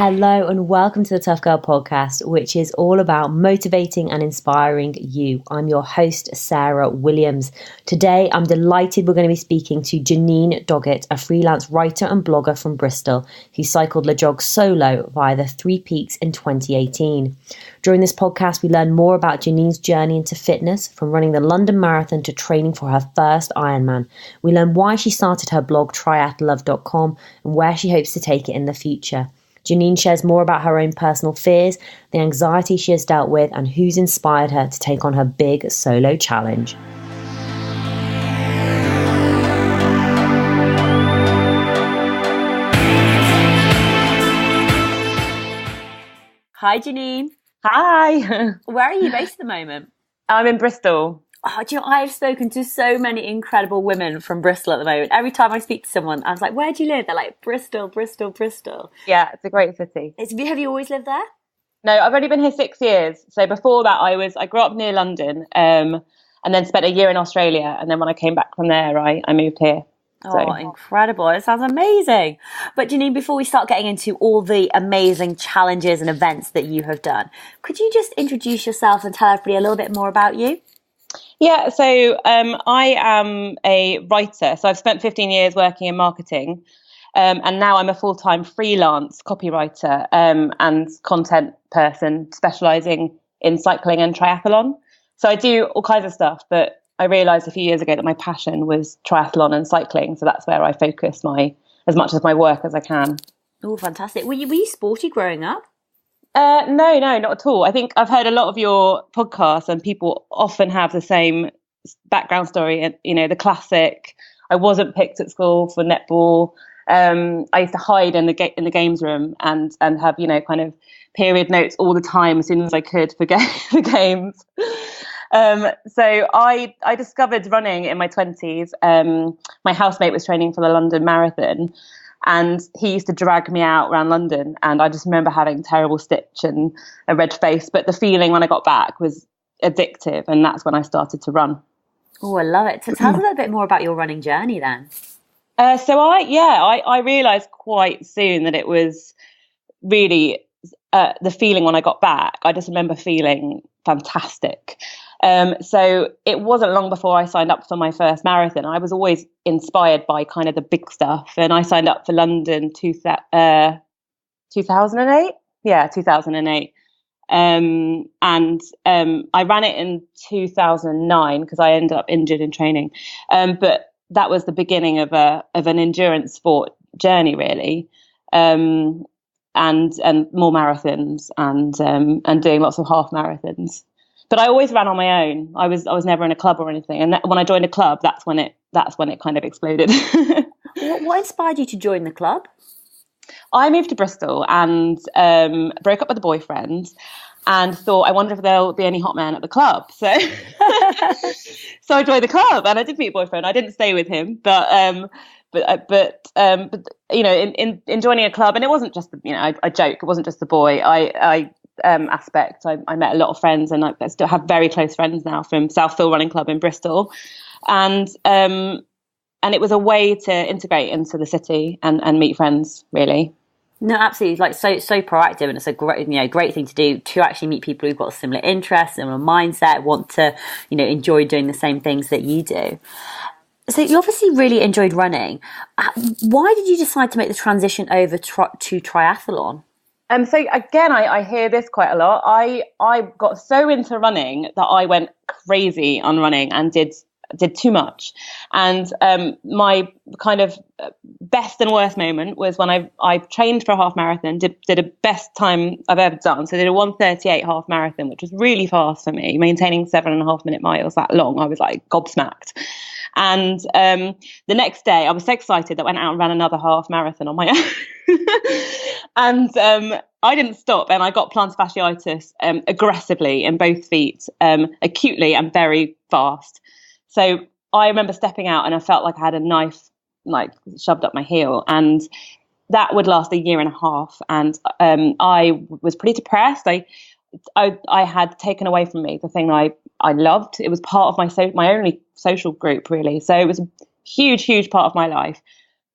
Hello and welcome to the Tough Girl podcast, which is all about motivating and inspiring you. I'm your host, Sarah Williams. Today, I'm delighted we're going to be speaking to Janine Doggett, a freelance writer and blogger from Bristol, who cycled LEJOG solo via the Three Peaks in 2018. During this podcast, we learn more about Janine's journey into fitness, from running the London Marathon to training for her first Ironman. We learn why she started her blog, Triathlove.com, and where she hopes to take it in the future. Janine shares more about her own personal fears, the anxiety she has dealt with, and who's inspired her to take on her big solo challenge. Hi, Janine. Hi. Where are you based at the moment? I'm in Bristol. Oh, do you know, I've spoken to so many incredible women from Bristol at the moment. Every time I speak to someone, I was like, where do you live? They're like, Bristol, Bristol, Bristol. Yeah, it's a great city. Have you always lived there? No, I've only been here 6 years. So before that, I grew up near London and then spent a year in Australia. And then when I came back from there, I moved here. Oh, incredible. It sounds amazing. But Janine, before we start getting into all the amazing challenges and events that you have done, could you just introduce yourself and tell everybody a little bit more about you? Yeah, so I am a writer. So I've spent 15 years working in marketing, and now I'm a full-time freelance copywriter and content person specialising in cycling and triathlon. So I do all kinds of stuff, but I realised a few years ago that my passion was triathlon and cycling. So that's where I focus as much of my work as I can. Oh, fantastic. Were you sporty growing up? No, not at all. I think I've heard a lot of your podcasts and people often have the same background story. And, you know, the classic, I wasn't picked at school for netball. I used to hide in the games room and have, you know, kind of period notes all the time as soon as I could for the games. So I discovered running in my 20s. My housemate was training for the London Marathon. And he used to drag me out around London. And I just remember having a terrible stitch and a red face. But the feeling when I got back was addictive. And that's when I started to run. Oh, I love it. So tell us a little bit more about your running journey then. So I realised quite soon that it was really the feeling when I got back. I just remember feeling fantastic. So it wasn't long before I signed up for my first marathon. I was always inspired by kind of the big stuff. And I signed up for London 2008. Yeah, 2008. And I ran it in 2009 because I ended up injured in training. But that was the beginning of an endurance sport journey, really. And more marathons and doing lots of half marathons. But I always ran on my own. I was never in a club or anything. And when I joined a club, that's when it kind of exploded. What inspired you to join the club? I moved to Bristol and broke up with a boyfriend and thought, I wonder if there'll be any hot men at the club. So so I joined the club and I did meet a boyfriend. I didn't stay with him, but you know, in joining a club, and it wasn't just, you know, I joke, it wasn't just the boy. Aspect. I met a lot of friends, and I still have very close friends now from Southfield Running Club in Bristol, and it was a way to integrate into the city and meet friends, really. No, absolutely, like so proactive, and it's a great thing to do, to actually meet people who've got similar interests and a mindset, want to, you know, enjoy doing the same things that you do. So you obviously really enjoyed running. Why did you decide to make the transition over to triathlon? So again, I hear this quite a lot. I got so into running that I went crazy on running and did too much. And my kind of best and worst moment was when I trained for a half marathon, did a best time I've ever done. So I did a 1:38 half marathon, which was really fast for me, maintaining 7.5 minute miles that long. I was like gobsmacked. And the next day I was so excited that I went out and ran another half marathon on my own. And I didn't stop, and I got plantar fasciitis aggressively in both feet, acutely and very fast. So I remember stepping out and I felt like I had a knife like shoved up my heel, and that would last a year and a half. And I was pretty depressed. I had taken away from me the thing I loved. It was part of my only social group, really. So it was a huge part of my life.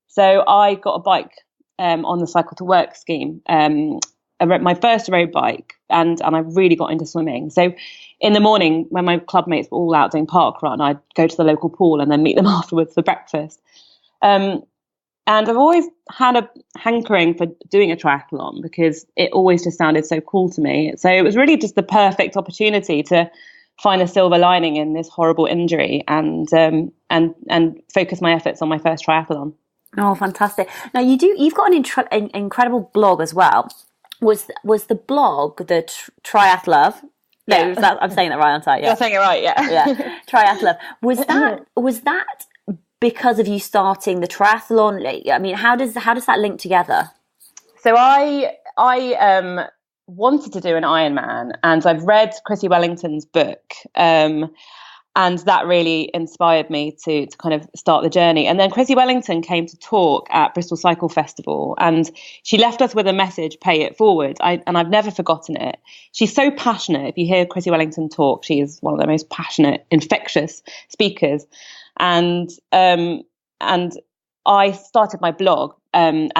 So I got a bike on the Cycle to Work scheme. My first road bike, and I really got into swimming. So in the morning, when my club mates were all out doing park run, I'd go to the local pool and then meet them afterwards for breakfast. And I've always had a hankering for doing a triathlon because it always just sounded so cool to me. So it was really just the perfect opportunity to find a silver lining in this horrible injury and focus my efforts on my first triathlon. Oh, fantastic! Now you've got an incredible blog as well. Was the blog the Triathlove? No, Yeah. I'm saying that right, aren't I? Yeah. You're saying it right, yeah. Yeah, Triathlove. Was that because of you starting the triathlon? I mean, how does that link together? So I wanted to do an Ironman, and I've read Chrissie Wellington's book, and that really inspired me to kind of start the journey. And then Chrissie Wellington came to talk at Bristol Cycle Festival, and she left us with a message: pay it forward. And I've never forgotten it. She's so passionate. If you hear Chrissie Wellington talk, she is one of the most passionate, infectious speakers. And I started my blog, and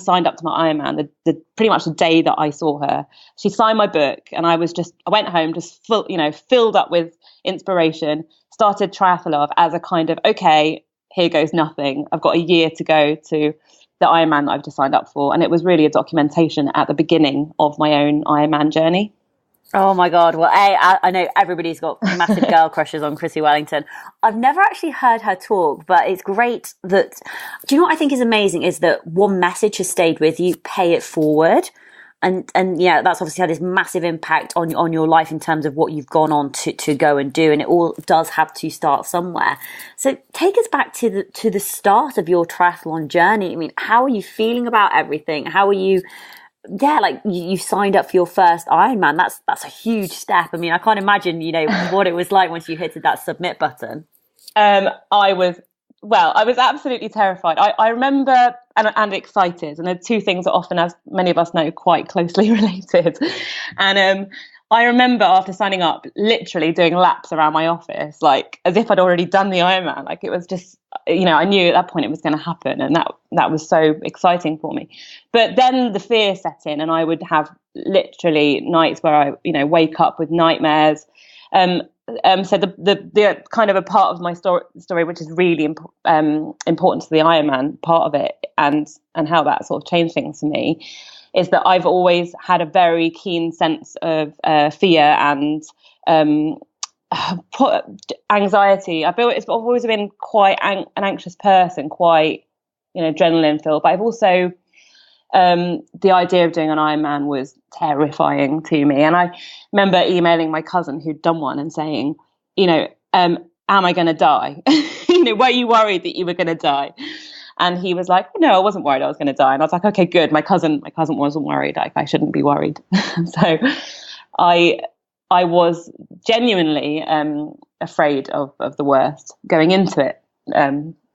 signed up to my Ironman the pretty much the day that I saw her. She signed my book, and I went home just filled up with inspiration. Started Triathlove as a kind of, okay, here goes nothing. I've got a year to go to the Ironman that I've just signed up for, and it was really a documentation at the beginning of my own Ironman journey. Oh my God. Well, I know everybody's got massive girl crushes on Chrissie Wellington. I've never actually heard her talk, but it's great that, do you know what I think is amazing is that one message has stayed with you: pay it forward. And yeah, that's obviously had this massive impact on your life in terms of what you've gone on to go and do. And it all does have to start somewhere. So take us back to the start of your triathlon journey. I mean, how are you feeling about everything? How are you? Yeah, like you signed up for your first Ironman. That's a huge step. I mean, I can't imagine, what it was like once you hit that submit button. I was absolutely terrified. I remember and excited, and the two things are often, as many of us know, quite closely related. And I remember after signing up, literally doing laps around my office, like as if I'd already done the Ironman. Like it was just, I knew at that point it was going to happen, and that was so exciting for me. But then the fear set in, and I would have literally nights where I, wake up with nightmares. So the kind of a part of my story, which is really important to the Ironman part of it, and how that sort of changed things for me, is that I've always had a very keen sense of fear and anxiety. I've always been quite an anxious person, quite adrenaline filled, but I've also the idea of doing an Ironman was terrifying to me. And I remember emailing my cousin who'd done one and saying, am I going to die? Were you worried that you were going to die? And he was like, no, I wasn't worried I was going to die. And I was like, okay, good. My cousin wasn't worried. Like, I shouldn't be worried. So I was genuinely afraid of the worst going into it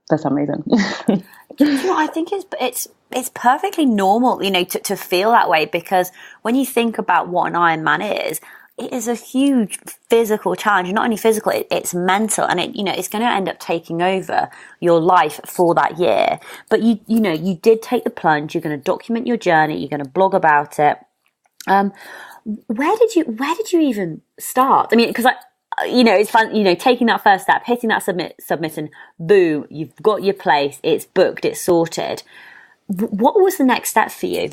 for some reason. I think it's perfectly normal, to feel that way, because when you think about what an Ironman is, it is a huge physical challenge. Not only physical, it's mental, and it's going to end up taking over your life for that year. But you did take the plunge. You're going to document your journey. You're going to blog about it. Where did you even start? I mean, because it's fun, taking that first step, hitting that submit, and boom, you've got your place. It's booked. It's sorted. What was the next step for you?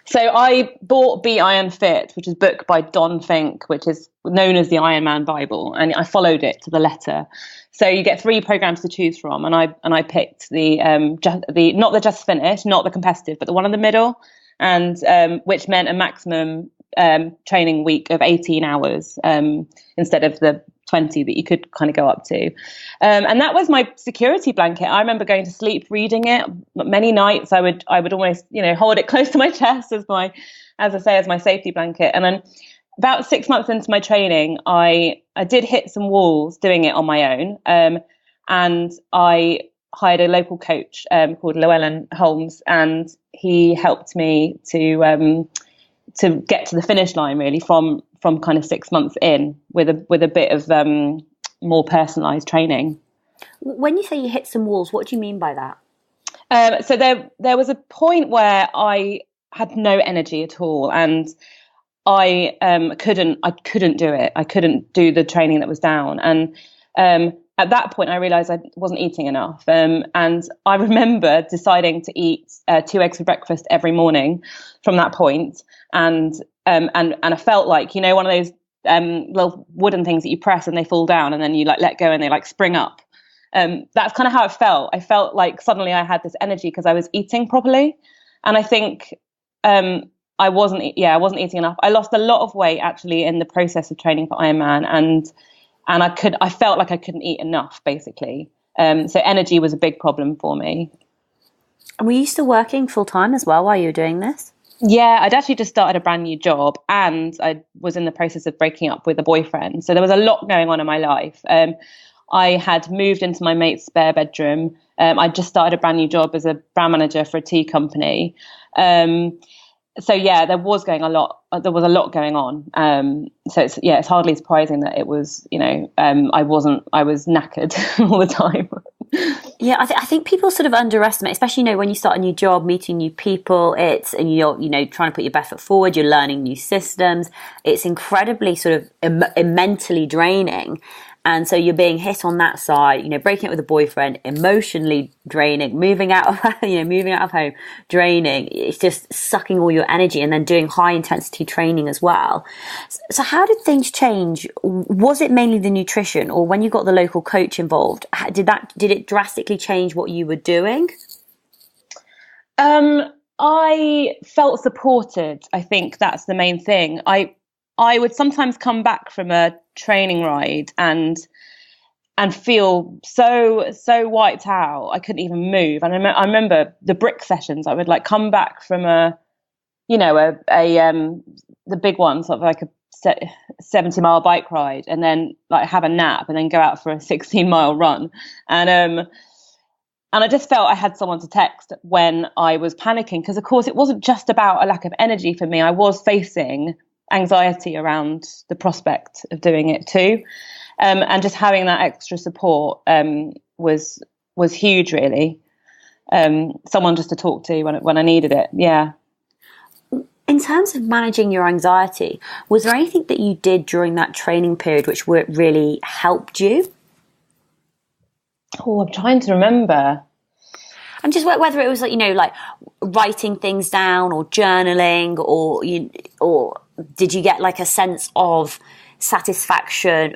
So I bought Be Iron Fit, which is a book by Don Fink, which is known as the Ironman Bible, and I followed it to the letter. So you get 3 programs to choose from, and I picked the not the just finish, not the competitive, but the one in the middle, and which meant a maximum training week of 18 hours instead of the 20 that you could kind of go up to. And that was my security blanket. I remember going to sleep reading it many nights. I would almost, hold it close to my chest as my safety blanket. And then about 6 months into my training, I did hit some walls doing it on my own. And I hired a local coach called Llewellyn Holmes, and he helped me to get to the finish line, really, from kind of 6 months in, with a bit of more personalized training. When you say you hit some walls, what do you mean by that? So there was a point where I had no energy at all, and I couldn't do it. I couldn't do the training that was down, and at that point I realized I wasn't eating enough. And I remember deciding to eat 2 eggs for breakfast every morning from that point. And I felt like, one of those little wooden things that you press and they fall down, and then you like let go and they like spring up. That's kind of how it felt. I felt like suddenly I had this energy because I was eating properly. And I think I wasn't eating enough. I lost a lot of weight actually in the process of training for Ironman, and I felt like I couldn't eat enough basically. So energy was a big problem for me. And were you still working full time as well while you were doing this? Yeah, I'd actually just started a brand new job, and I was in the process of breaking up with a boyfriend. So there was a lot going on in my life. I had moved into my mate's spare bedroom. I just started a brand new job as a brand manager for a tea company. So yeah, there was a lot going on. So it's hardly surprising that it was, I was knackered all the time. Yeah, I think people sort of underestimate, especially, when you start a new job, meeting new people, and you're, trying to put your best foot forward, you're learning new systems. It's incredibly sort of mentally draining. And so you're being hit on that side, breaking up with a boyfriend, emotionally draining, moving out of home, draining. It's just sucking all your energy, and then doing high intensity training as well. So how did things change? Was it mainly the nutrition, or when you got the local coach involved, did it drastically change what you were doing? I felt supported. I think that's the main thing. I would sometimes come back from a training ride and feel so wiped out. I couldn't even move. And I remember the brick sessions. I would like come back from the big one, sort of like a 70-mile bike ride, and then like have a nap, and then go out for a 16-mile run. And I just felt I had someone to text when I was panicking, because of course it wasn't just about a lack of energy for me. I was facing anxiety around the prospect of doing it too, and just having that extra support was huge, really. Someone just to talk to when I needed it. Yeah. In terms of managing your anxiety, was there anything that you did during that training period which really helped you? Oh, I'm trying to remember. And just whether it was like writing things down or journaling, or did you get like a sense of satisfaction?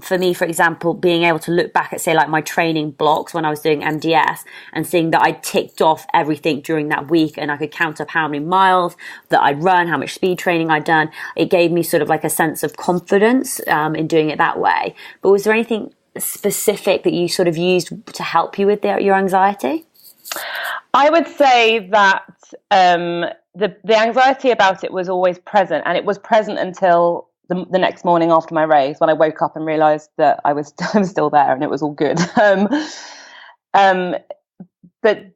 For me, for example, being able to look back at, say, like my training blocks when I was doing MDS, and seeing that I ticked off everything during that week, and I could count up how many miles that I'd run, how much speed training I'd done. It gave me sort of like a sense of confidence in doing it that way. But was there anything specific that you sort of used to help you with your anxiety? I would say that the anxiety about it was always present, and it was present until the next morning after my race, when I woke up and realized that I was still there and it was all good. But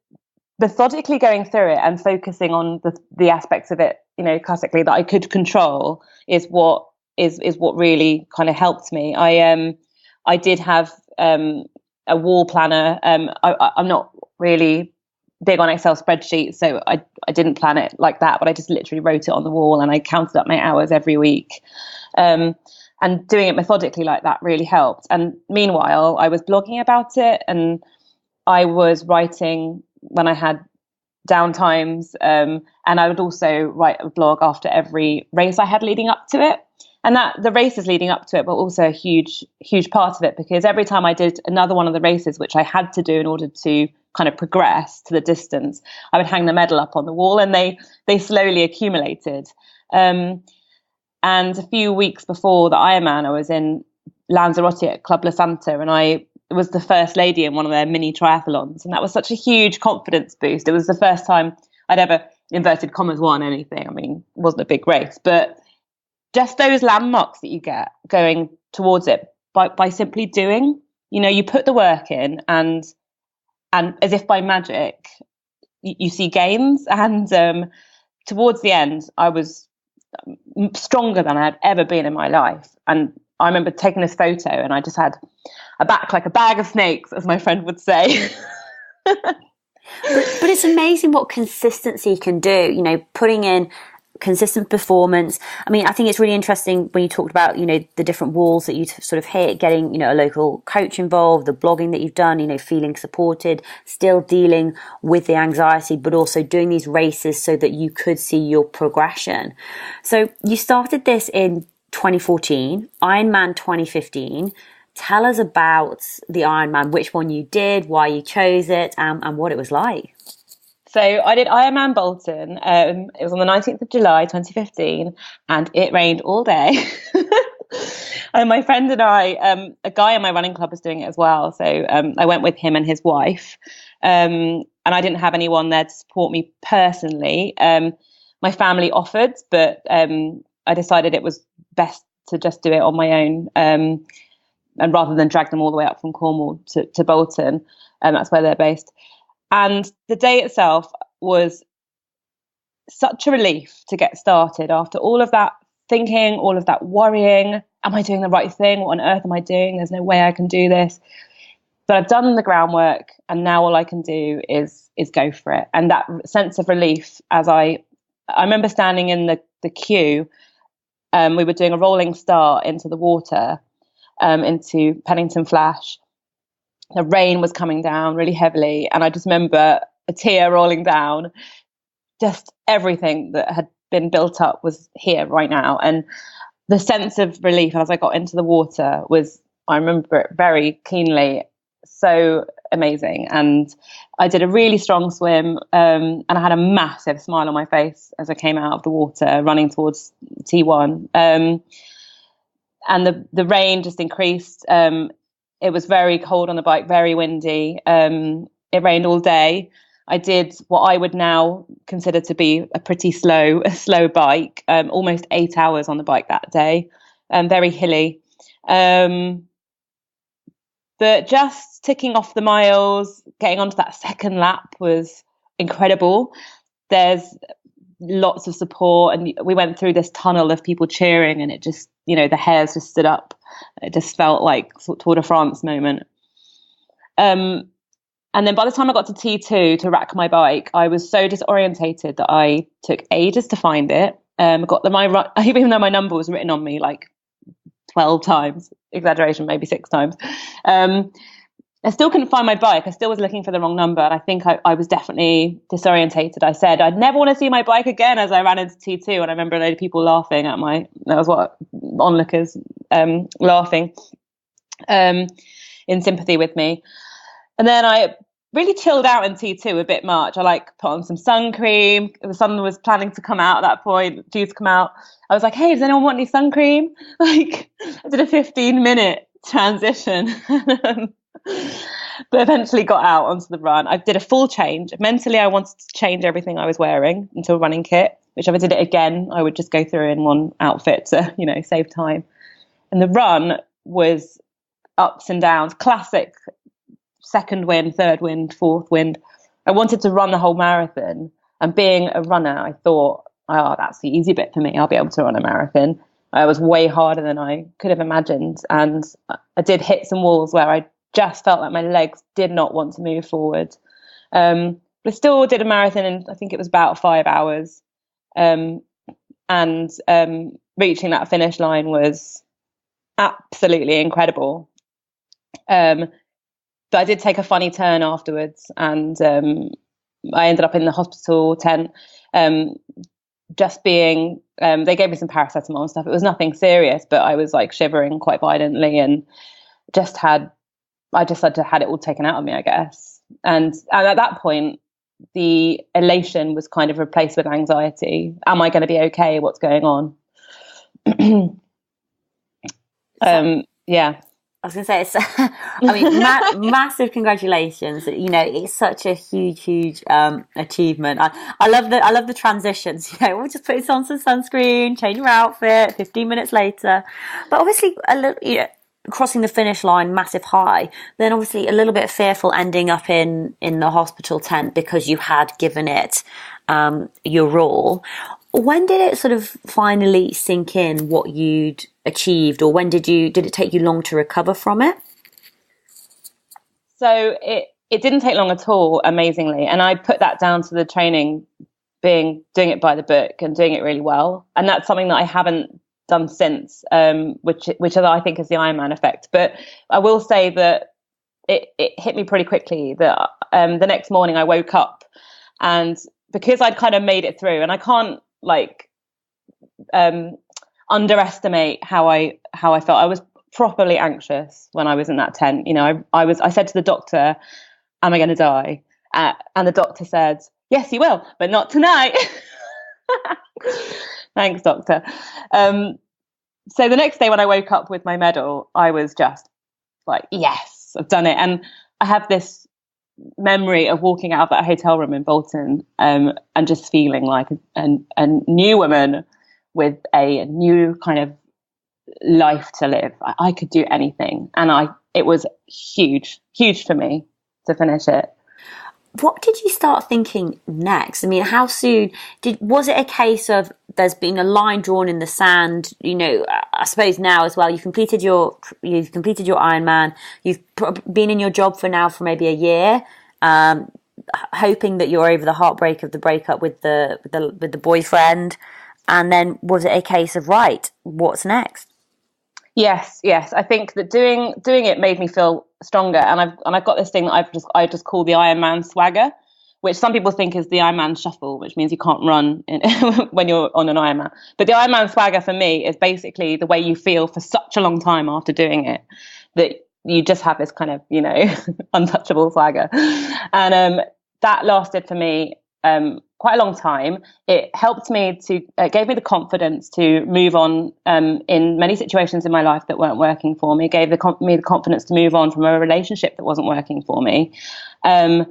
methodically going through it and focusing on the aspects of it, classically, that I could control is what really kind of helped me. I did have a wall planner. I'm not really big on Excel spreadsheets, so I didn't plan it like that, but I just literally wrote it on the wall, and I counted up my hours every week. And doing it methodically like that really helped. And meanwhile, I was blogging about it, and I was writing when I had downtimes, and I would also write a blog after every race I had leading up to it. And that the races leading up to it were also a huge part of it, because every time I did another one of the races, which I had to do in order to kind of progress to the distance, I would hang the medal up on the wall, and they slowly accumulated. And a few weeks before the Ironman, I was in Lanzarote at Club La Santa, and I was the first lady in one of their mini triathlons. And that was such a huge confidence boost. It was the first time I'd ever, inverted commas, won anything. I mean, it wasn't a big race, but just those landmarks that you get going towards it by simply doing, you put the work in, and as if by magic, you see gains. And towards the end, I was stronger than I had ever been in my life. And I remember taking this photo, and I just had a back like a bag of snakes, as my friend would say. But it's amazing what consistency can do, you know, putting in consistent performance. I mean, I think it's really interesting when you talked about, you know, the different walls that you sort of hit, getting, you know, a local coach involved, the blogging that you've done, you know, feeling supported, still dealing with the anxiety, but also doing these races so that you could see your progression. So you started this in 2014, Ironman 2015. Tell us about the Ironman, which one you did, why you chose it, and what it was like. So I did Ironman Bolton. It was on the 19th of July, 2015, and it rained all day. And my friend and I, a guy in my running club was doing it as well. So I went with him and his wife. And I didn't have anyone there to support me personally. My family offered, but I decided it was best to just do it on my own. And rather than drag them all the way up from Cornwall to Bolton, that's where they're based. And the day itself was such a relief to get started after all of that thinking, all of that worrying. Am I doing the right thing? What on earth am I doing? There's no way I can do this. But I've done the groundwork, and now all I can do is go for it. And that sense of relief, as I remember standing in the queue, we were doing a rolling start into the water, into Pennington Flash. The rain was coming down really heavily, and I just remember a tear rolling down. Just everything that had been built up was here right now, and the sense of relief as I got into the water was, I remember it very keenly, so amazing. And I did a really strong swim, and I had a massive smile on my face as I came out of the water running towards T1. And the rain just increased. It was very cold on the bike, very windy. It rained all day. I did what I would now consider to be a pretty slow bike, almost 8 hours on the bike that day, very hilly. But just ticking off the miles, getting onto that second lap was incredible. There's lots of support, and we went through this tunnel of people cheering, and it just, you know, the hairs just stood up. It just felt like Tour de France moment. And then by the time I got to T2 to rack my bike, I was so disorientated that I took ages to find it. Even though my number was written on me like 12 times, exaggeration, maybe 6 times. I still couldn't find my bike. I still was looking for the wrong number. And I think I was definitely disorientated. I said, I'd never want to see my bike again as I ran into T2. And I remember a load of people laughing at that was what onlookers, laughing in sympathy with me. And then I really chilled out in T2 a bit much. I put on some sun cream. The sun was planning to come out at that point, due to come out. I was like, hey, does anyone want any sun cream? I did a 15-minute transition. But eventually got out onto the run. I did a full change. Mentally, I wanted to change everything I was wearing into a running kit, which if I did it again, I would just go through in one outfit to, save time. And the run was ups and downs, classic second wind, third wind, fourth wind. I wanted to run the whole marathon. And being a runner, I thought, oh, that's the easy bit for me. I'll be able to run a marathon. It was way harder than I could have imagined. And I did hit some walls where I just felt like my legs did not want to move forward. But I still did a marathon, and I think it was about 5 hours. And reaching that finish line was absolutely incredible. But I did take a funny turn afterwards, and I ended up in the hospital tent. Just being, they gave me some paracetamol and stuff. It was nothing serious, but I was shivering quite violently, and I just had it all taken out of me, I guess. And at that point, the elation was kind of replaced with anxiety. Am I going to be okay? What's going on? Yeah. I was going to say, massive congratulations. It's such a huge achievement. I love the transitions. We'll just put on some sunscreen, change your outfit, 15 minutes later. But obviously, crossing the finish line, massive high. Then obviously a little bit fearful ending up in the hospital tent because you had given it your all. When did it sort of finally sink in what you'd achieved, or did it take you long to recover from it? So it didn't take long at all, amazingly. And I put that down to the training doing it by the book and doing it really well. And that's something that I haven't done since, which I think is the Ironman effect. But I will say that it hit me pretty quickly that the next morning I woke up, and because I'd kind of made it through, and I can't underestimate how I felt. I was properly anxious when I was in that tent. I said to the doctor, am I going to die? And the doctor said, yes, you will, but not tonight. Thanks, doctor. So the next day when I woke up with my medal, I was just like, yes, I've done it. And I have this memory of walking out of that hotel room in Bolton and just feeling like a new woman with a new kind of life to live. I could do anything. And it was huge for me to finish it. What did you start thinking next? I mean, how soon was it a case of there's been a line drawn in the sand? I suppose now as well, you've completed your Ironman. You've been in your job for maybe a year, hoping that you're over the heartbreak of the breakup with the boyfriend. And then was it a case of, right, what's next? Yes. I think that doing it made me feel stronger, and I've got this thing that I just call the Ironman swagger, which some people think is the Ironman shuffle, which means you can't run when you're on an Ironman. But the Ironman swagger for me is basically the way you feel for such a long time after doing it, that you just have this kind of untouchable swagger, and that lasted for me quite a long time. It helped me gave me the confidence to move on in many situations in my life that weren't working for me. It gave me the confidence to move on from a relationship that wasn't working for me. And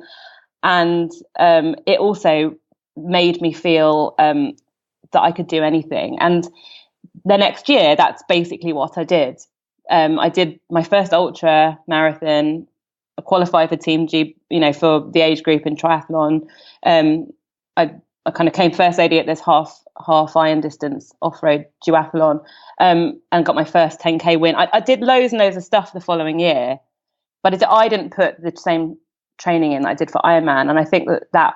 it also made me feel that I could do anything. And the next year, that's basically what I did. I did my first ultra marathon. I qualified for Team G, for the age group in triathlon. I kind of came first AD at this half iron distance off-road duathlon, and got my first 10K win. I did loads and loads of stuff the following year, but I didn't put the same training in that I did for Ironman, and I think that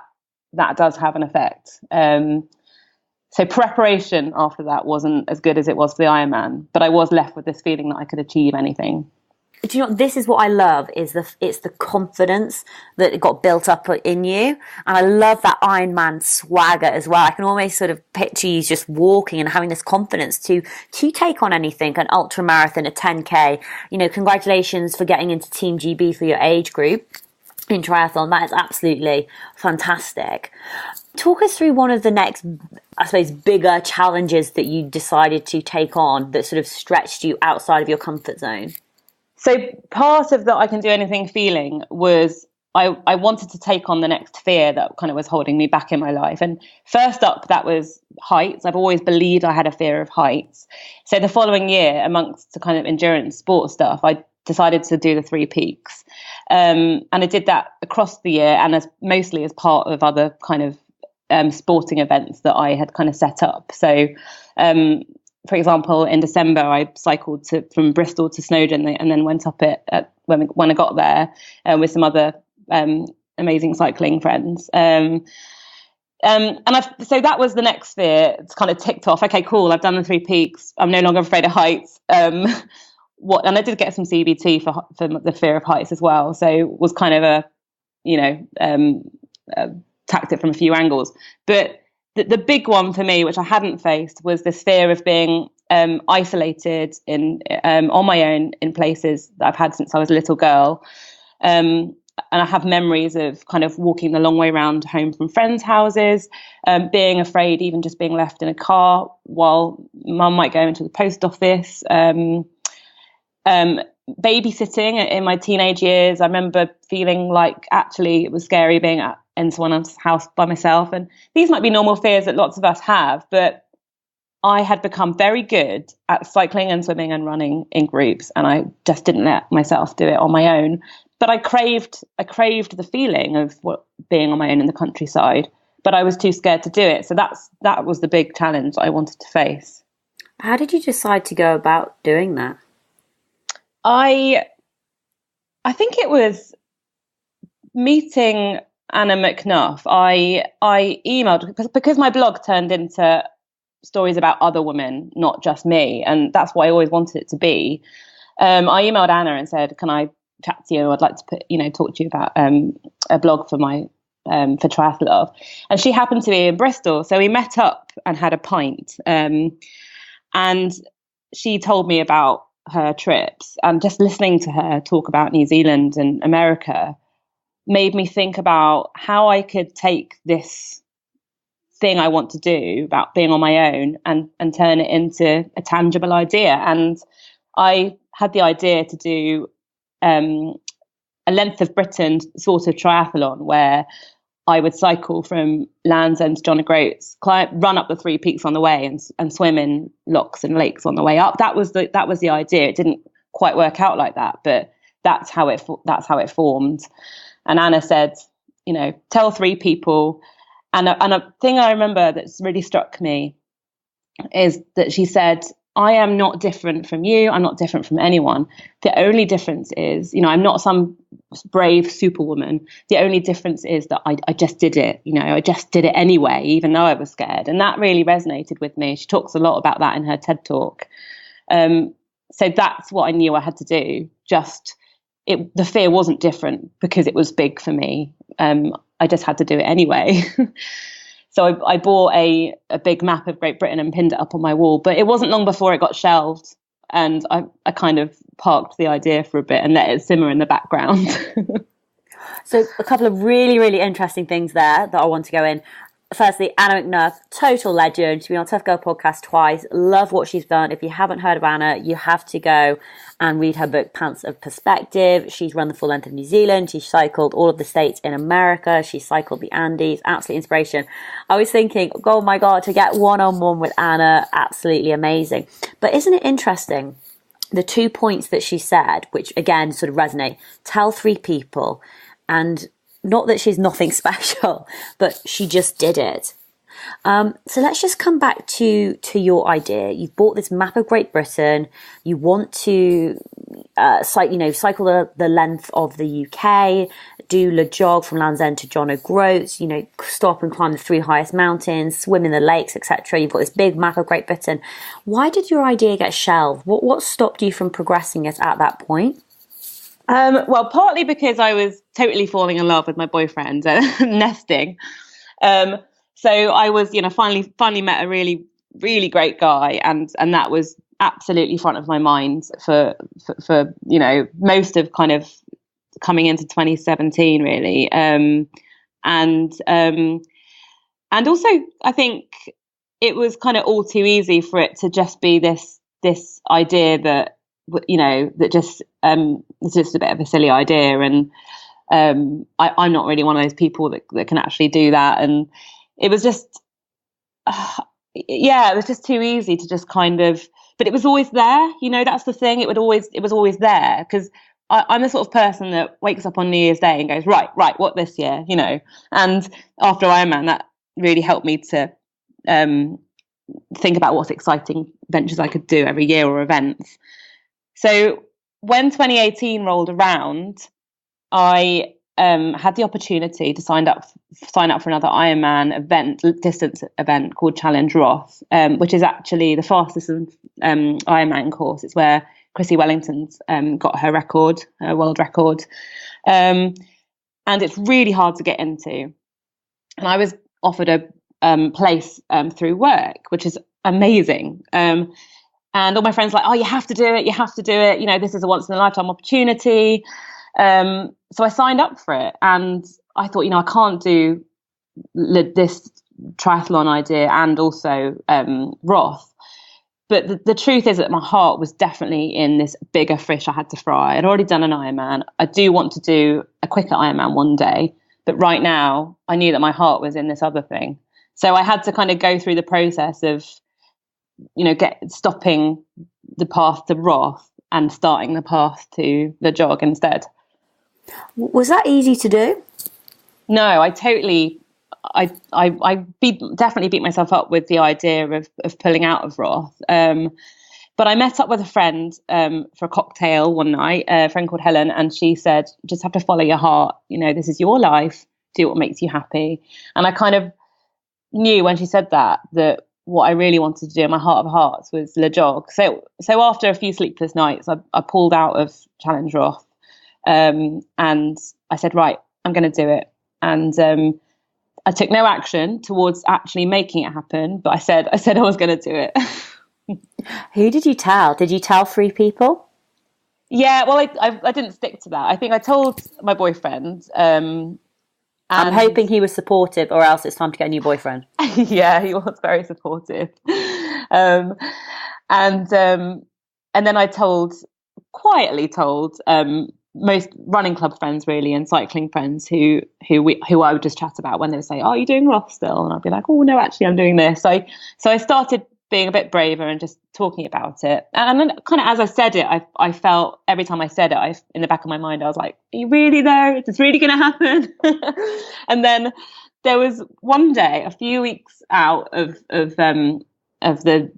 does have an effect. So preparation after that wasn't as good as it was for the Ironman, but I was left with this feeling that I could achieve anything. Do you know, this is what I love, it's the confidence that got built up in you. And I love that Ironman swagger as well. I can almost sort of picture you just walking and having this confidence to take on anything, an ultra marathon, a 10K. Congratulations for getting into Team GB for your age group in triathlon. That is absolutely fantastic. Talk us through one of the next, I suppose, bigger challenges that you decided to take on that sort of stretched you outside of your comfort zone. So part of the I can do anything feeling was I wanted to take on the next fear that kind of was holding me back in my life. And first up, that was heights. I've always believed I had a fear of heights. So the following year, amongst the kind of endurance sport stuff, I decided to do the 3 peaks. And I did that across the year, and mostly as part of other kind of sporting events that I had kind of set up. So for example, in December, I cycled from Bristol to Snowdon, and then went up it when I got there with some other amazing cycling friends. So that was the next fear. It's kind of ticked off. Okay, cool. I've done the 3 peaks. I'm no longer afraid of heights. And I did get some CBT for the fear of heights as well. So it was kind of attacked it from a few angles, but the big one for me, which I hadn't faced, was this fear of being isolated on my own in places that I've had since I was a little girl. And I have memories of kind of walking the long way round home from friends' houses, being afraid even just being left in a car while mum might go into the post office. Babysitting in my teenage years, I remember feeling like actually it was scary being in someone else's house by myself. And these might be normal fears that lots of us have, but I had become very good at cycling and swimming and running in groups, and I just didn't let myself do it on my own. But I craved the feeling of being on my own in the countryside, but I was too scared to do it. So that was the big challenge I wanted to face. How did you decide to go about doing that? I think it was meeting Anna McNuff, I emailed because my blog turned into stories about other women, not just me, and that's what I always wanted it to be. I emailed Anna and said, "Can I chat to you? I'd like to talk to you about a blog for my for Triathlove." And she happened to be in Bristol, so we met up and had a pint. And she told me about her trips, and just listening to her talk about New Zealand and America made me think about how I could take this thing I want to do about being on my own and turn it into a tangible idea. And I had the idea to do a length of Britain sort of triathlon where I would cycle from Land's End to John O'Groats, run up the 3 peaks on the way, and swim in locks and lakes on the way up. That was the idea. It didn't quite work out like that, but that's how it formed. And Anna said, tell 3 people. And a thing I remember that's really struck me is that she said, "I am not different from you. I'm not different from anyone. The only difference is, I'm not some brave superwoman. The only difference is that I just did it. I just did it anyway, even though I was scared." And that really resonated with me. She talks a lot about that in her TED Talk. So that's what I knew I had to do. The fear wasn't different because it was big for me. I just had to do it anyway. So I bought a big map of Great Britain and pinned it up on my wall. But it wasn't long before it got shelved. And I kind of parked the idea for a bit and let it simmer in the background. So a couple of really, really interesting things there that I want to go in. Firstly, Anna McNuff, total legend. She's been on Tough Girl podcast twice. Love what she's done. If you haven't heard of Anna, you have to go and read her book, Pants of Perspective. She's run the full length of New Zealand. She's cycled all of the states in America. She's cycled the Andes. Absolute inspiration. I was thinking, oh my God, to get one-on-one with Anna, absolutely amazing. But isn't it interesting? The 2 points that she said, which again sort of resonate, tell 3 people, and not that she's nothing special, but she just did it. So let's just come back to your idea. You've bought this map of Great Britain. You want to, cycle the length of the UK, do LEJOG from Land's End to John O'Groats, stop and climb the 3 highest mountains, swim in the lakes, etc. You've got this big map of Great Britain. Why did your idea get shelved? What stopped you from progressing it at that point? Well, partly because I was totally falling in love with my boyfriend and nesting. So I was, finally met a really, really great guy, and that was absolutely front of my mind for most of kind of coming into 2017, really. And also I think it was kind of all too easy for it to just be this idea that, that just it's just a bit of a silly idea, and I'm not really one of those people that can actually do that. And it was just it was just too easy to just kind of, but it was always there, that's the thing. It was always there, because I'm the sort of person that wakes up on New Year's Day and goes, right, what this year, and after Ironman, that really helped me to think about what exciting ventures I could do every year or events. So when 2018 rolled around, I had the opportunity to sign up for another Ironman distance event called Challenge Roth, which is actually the fastest Ironman course. It's where Chrissy Wellington's got her world record, and it's really hard to get into. And I was offered a place through work, which is amazing. And all my friends were like, "Oh, you have to do it. This is a once in a lifetime opportunity." So I signed up for it, and I thought, I can't do this triathlon idea and also Roth. But the truth is that my heart was definitely in this bigger fish I had to fry. I'd already done an Ironman. I do want to do a quicker Ironman one day, but right now I knew that my heart was in this other thing. So I had to kind of go through the process of, stopping the path to Roth and starting the path to LEJOG instead. Was that easy to do? No, I definitely beat myself up with the idea of pulling out of Roth. But I met up with a friend for a cocktail one night, a friend called Helen, and she said, just have to follow your heart. This is your life. Do what makes you happy. And I kind of knew when she said that what I really wanted to do in my heart of hearts was LEJOG. So after a few sleepless nights, I pulled out of Challenge Roth, and I said, right, I'm going to do it. And I took no action towards actually making it happen, but I said I was going to do it. Who did you tell? Did you tell 3 people? Yeah, well, I didn't stick to that. I think I told my boyfriend. I'm hoping he was supportive, or else it's time to get a new boyfriend. Yeah, he was very supportive. And then I quietly told most running club friends, really, and cycling friends who I would just chat about when they would say, "Oh, are you doing Roth still?" And I'd be like, "Oh, no, actually, I'm doing this." So I started being a bit braver and just talking about it. And then kind of as I said it, I felt every time I said it, in the back of my mind, I was like, are you really there? Is this really going to happen? And then there was one day, a few weeks out of the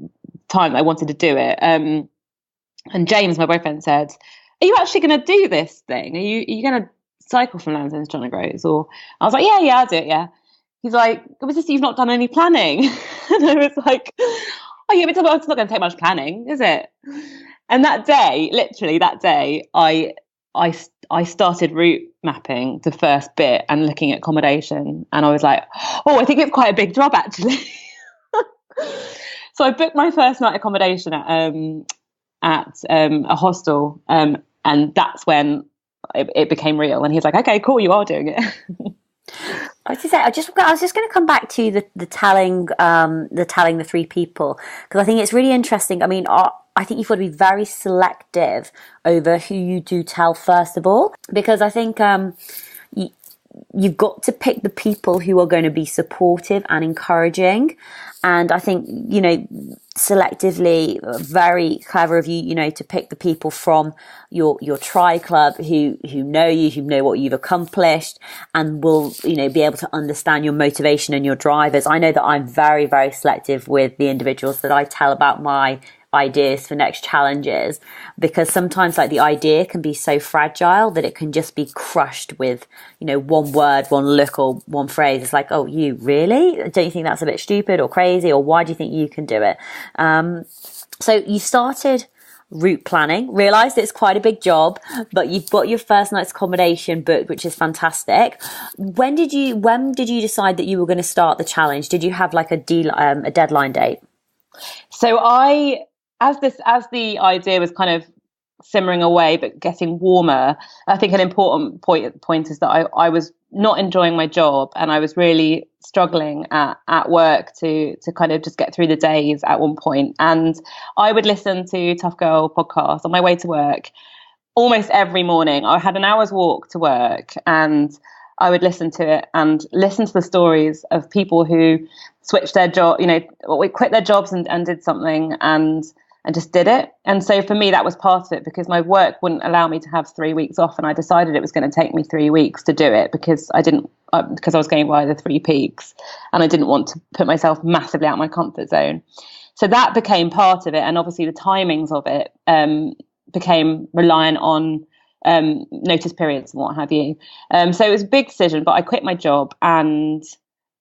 time I wanted to do it. And James, my boyfriend, said, are you actually going to do this thing? Are you going to cycle from London to John O'Groats? Or I was like, yeah, I'll do it. Yeah. He's like, was this you've not done any planning? And I was like, oh yeah, it's not going to take much planning, is it? And literally that day, I started route mapping the first bit and looking at accommodation. And I was like, oh, I think it's quite a big job, actually. So I booked my first night accommodation at a hostel. And that's when it became real. And he's like, okay, cool, you are doing it. I was just going to come back to the telling the 3 people, because I think it's really interesting. I mean, I think you've got to be very selective over who you do tell, first of all, because I think you've got to pick the people who are going to be supportive and encouraging. And I think, selectively, very clever of you, to pick the people from your tri club who know you, who know what you've accomplished, and will, be able to understand your motivation and your drivers. I know that I'm very, very selective with the individuals that I tell about my ideas for next challenges, because sometimes the idea can be so fragile that it can just be crushed with one word, one look, or one phrase. It's like, oh, you really? Don't you think that's a bit stupid or crazy, or why do you think you can do it? So you started route planning, realized it's quite a big job, but you've got your first night's accommodation booked, which is fantastic. When did you decide that you were going to start the challenge? Did you have a deadline date? So as the idea was kind of simmering away but getting warmer, I think an important point is that I was not enjoying my job, and I was really struggling at work to kind of just get through the days at one point. And I would listen to Tough Girl podcast on my way to work almost every morning. I had an hour's walk to work, and I would listen to it and listen to the stories of people who switched their job, quit their jobs and did something and just did it. And so for me, that was part of it, because my work wouldn't allow me to have 3 weeks off. And I decided it was going to take me 3 weeks to do it, because I was going via the 3 peaks, and I didn't want to put myself massively out of my comfort zone. So that became part of it. And obviously the timings of it became reliant on notice periods and what have you. So it was a big decision, but I quit my job and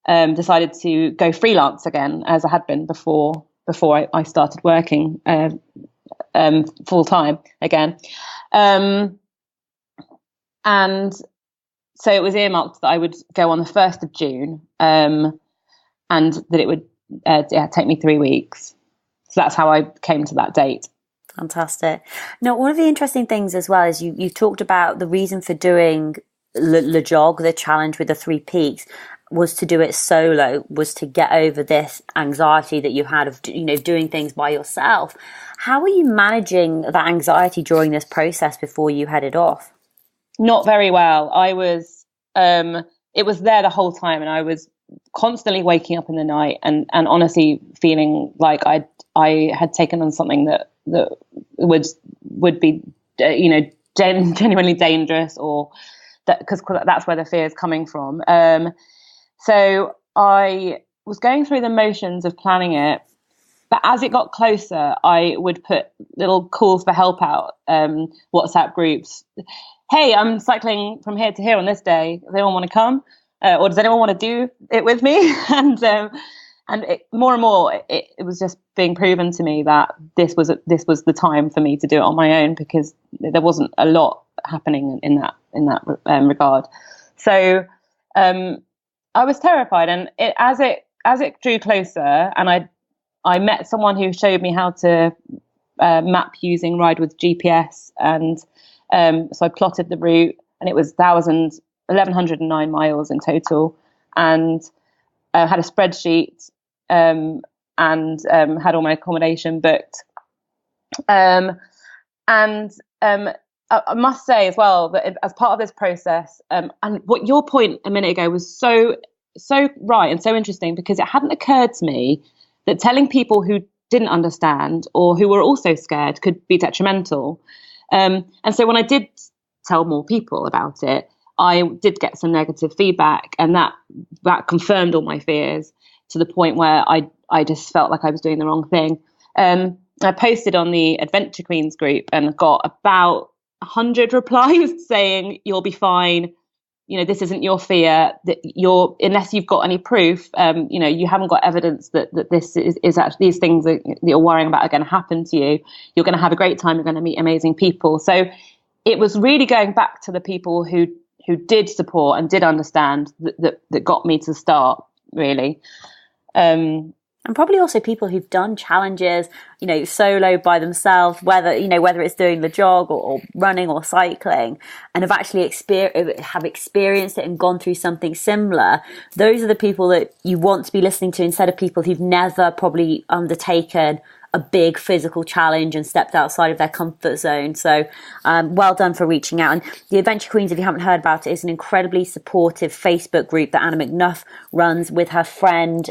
decided to go freelance again, as I had been before I started working full time again. And so it was earmarked that I would go on the 1st of June, and that it would take me 3 weeks. So that's how I came to that date. Fantastic. Now, one of the interesting things as well is you talked about the reason for doing LEJOG, the challenge with the 3 peaks, was to do it solo, was to get over this anxiety that you had of doing things by yourself. How were you managing that anxiety during this process before you headed off? Not very well. I was it was there the whole time, and I was constantly waking up in the night and honestly feeling like I had taken on something that would be genuinely dangerous, or that, because that's where the fear is coming from. So I was going through the motions of planning it, But as it got closer, I would put little calls for help out, WhatsApp groups. Hey, I'm cycling from here to here on this day. Does anyone want to come? Or does anyone want to do it with me? And more and more, it was just being proven to me that this was the time for me to do it on my own, because there wasn't a lot happening in that regard. So I was terrified, and as it drew closer, and I met someone who showed me how to map using Ride with GPS, and so I plotted the route, and it was 1,109 miles in total, and had a spreadsheet, and had all my accommodation booked. I must say as well that as part of this process, and what your point a minute ago was so right and so interesting, because it hadn't occurred to me that telling people who didn't understand or who were also scared could be detrimental. And so when I did tell more people about it, I did get some negative feedback, and that confirmed all my fears, to the point where I just felt like I was doing the wrong thing. I posted on the Adventure Queens group and got about 100 replies saying, you'll be fine. This isn't your fear, that unless you've got any proof, you haven't got evidence that this is actually, these things that you're worrying about are going to happen to you. You're going to have a great time. You're going to meet amazing people. So it was really going back to the people who did support and did understand that got me to start, really. And probably also people who've done challenges, solo by themselves, whether it's doing LEJOG or running or cycling, and have actually experienced it and gone through something similar. Those are the people that you want to be listening to, instead of people who've never probably undertaken a big physical challenge and stepped outside of their comfort zone. So well done for reaching out. And the Adventure Queens, if you haven't heard about it, is an incredibly supportive Facebook group that Anna McNuff runs with her friend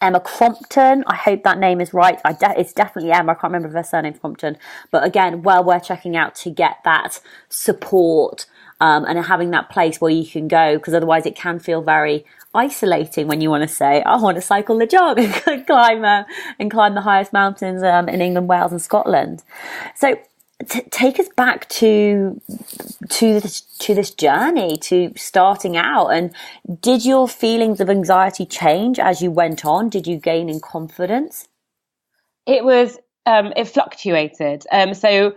Emma Crompton. I hope that name is right. It's definitely Emma. I can't remember if her surname's Crompton. But again, well worth checking out to get that support and having that place where you can go, because otherwise it can feel very isolating when you want to say, I want to cycle LEJOG and climb the highest mountains in England, Wales and Scotland. So take us back to this journey, to starting out. And did your feelings of anxiety change as you went on? Did you gain in confidence? It was it fluctuated. So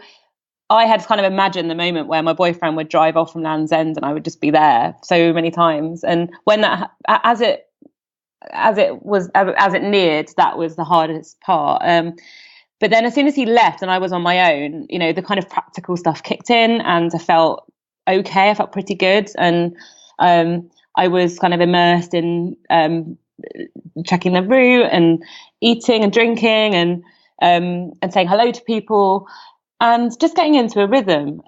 I had kind of imagined the moment where my boyfriend would drive off from Land's End and I would just be there so many times. And when as it neared, that was the hardest part. But then as soon as he left and I was on my own, the kind of practical stuff kicked in, and I felt okay. I felt pretty good. And I was kind of immersed in checking the route and eating and drinking and saying hello to people and just getting into a rhythm.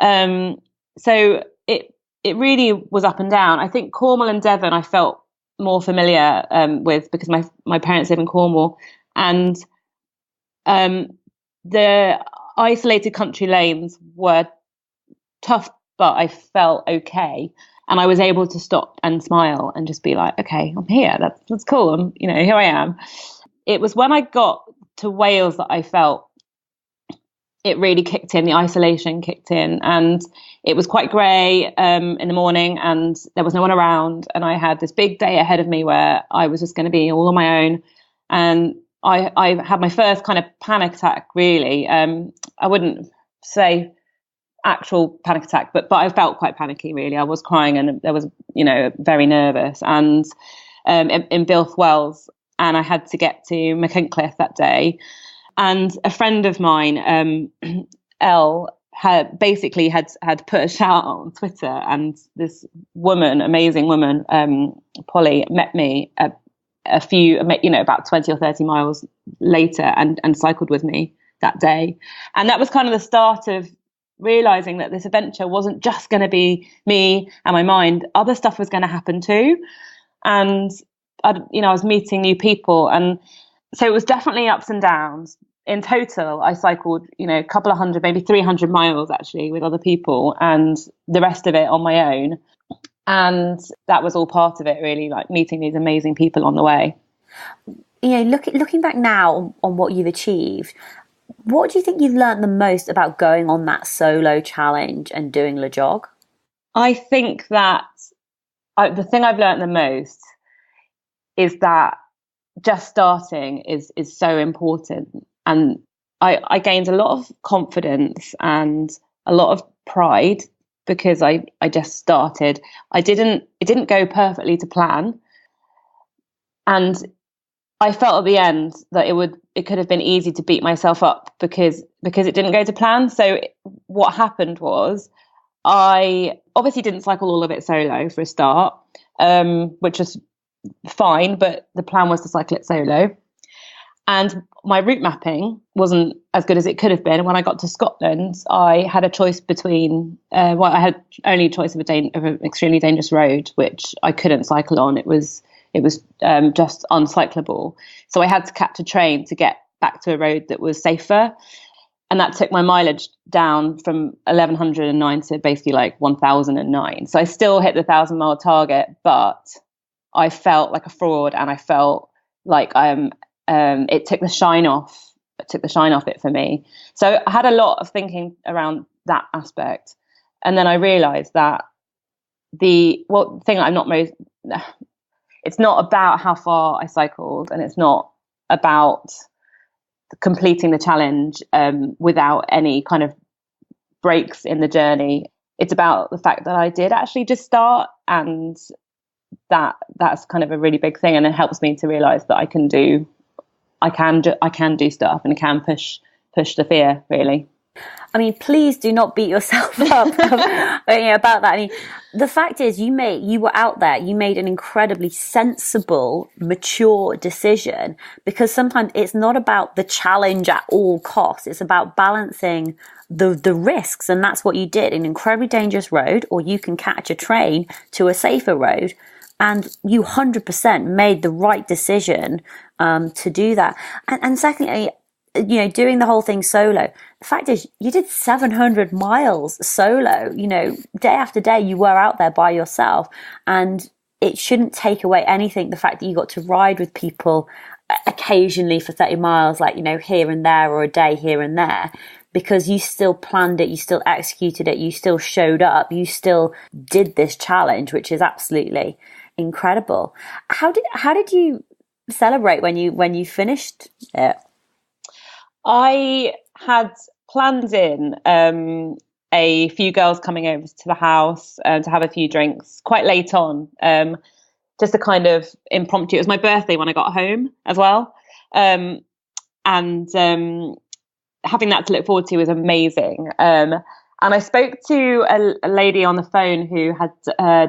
So it really was up and down. I think Cornwall and Devon I felt more familiar with, because my parents live in Cornwall, and the isolated country lanes were tough, but I felt okay. And I was able to stop and smile and just be like, okay, I'm here. That's cool. Here I am. It was when I got to Wales that I felt it really kicked in. The isolation kicked in, and it was quite grey in the morning, and there was no one around. And I had this big day ahead of me where I was just going to be all on my own. And I had my first kind of panic attack, really. I wouldn't say actual panic attack, but I felt quite panicky, really. I was crying, and I was, very nervous. And in Builth Wells, and I had to get to Machynlleth that day. And a friend of mine, Elle, had put a shout out on Twitter, and this woman, amazing woman, Polly, met me about 20 or 30 miles later and cycled with me that day. And that was kind of the start of realizing that this adventure wasn't just going to be me and my mind. Other stuff was going to happen too. And I was meeting new people. And so it was definitely ups and downs. In total, I cycled, a couple of hundred, maybe 300 miles actually with other people, and the rest of it on my own. And that was all part of it, really, like meeting these amazing people on the way. looking back now on what you've achieved, what do you think you've learned the most about going on that solo challenge and doing LEJOG? I think that the thing I've learned the most is that just starting is so important. And I gained a lot of confidence and a lot of pride because I just started. It didn't go perfectly to plan. And I felt at the end that it could have been easy to beat myself up because it didn't go to plan. So what happened was I obviously didn't cycle all of it solo for a start, which was fine, but the plan was to cycle it solo. And my route mapping wasn't as good as it could have been. And when I got to Scotland, I had a choice between, I had only a choice of an extremely dangerous road, which I couldn't cycle on. It was just uncyclable. So I had to catch a train to get back to a road that was safer. And that took my mileage down from 1,109 to basically like 1,009. So I still hit the 1,000-mile target, but I felt like a fraud, and I felt like it took the shine off. It took the shine off it for me. So I had a lot of thinking around that aspect, and then I realised that the thing I'm not most. It's not about how far I cycled, and it's not about completing the challenge without any kind of breaks in the journey. It's about the fact that I did actually just start, and that's kind of a really big thing, and it helps me to realize that I can do stuff and can push the fear, really. I mean, please do not beat yourself up about that. I mean, the fact is, you were out there, you made an incredibly sensible, mature decision, because sometimes it's not about the challenge at all costs. It's about balancing the risks. And that's what you did. An incredibly dangerous road, or you can catch a train to a safer road. And you 100% made the right decision to do that. And secondly, doing the whole thing solo. The fact is, you did 700 miles solo. Day after day, you were out there by yourself, and it shouldn't take away anything. The fact that you got to ride with people occasionally for 30 miles, like, here and there, or a day here and there, because you still planned it, you still executed it, you still showed up, you still did this challenge, which is absolutely incredible. How did you celebrate when you finished it? I had planned in a few girls coming over to the house to have a few drinks quite late on, just a kind of impromptu. It was my birthday when I got home as well, and having that to look forward to was amazing. And I spoke to a lady on the phone who had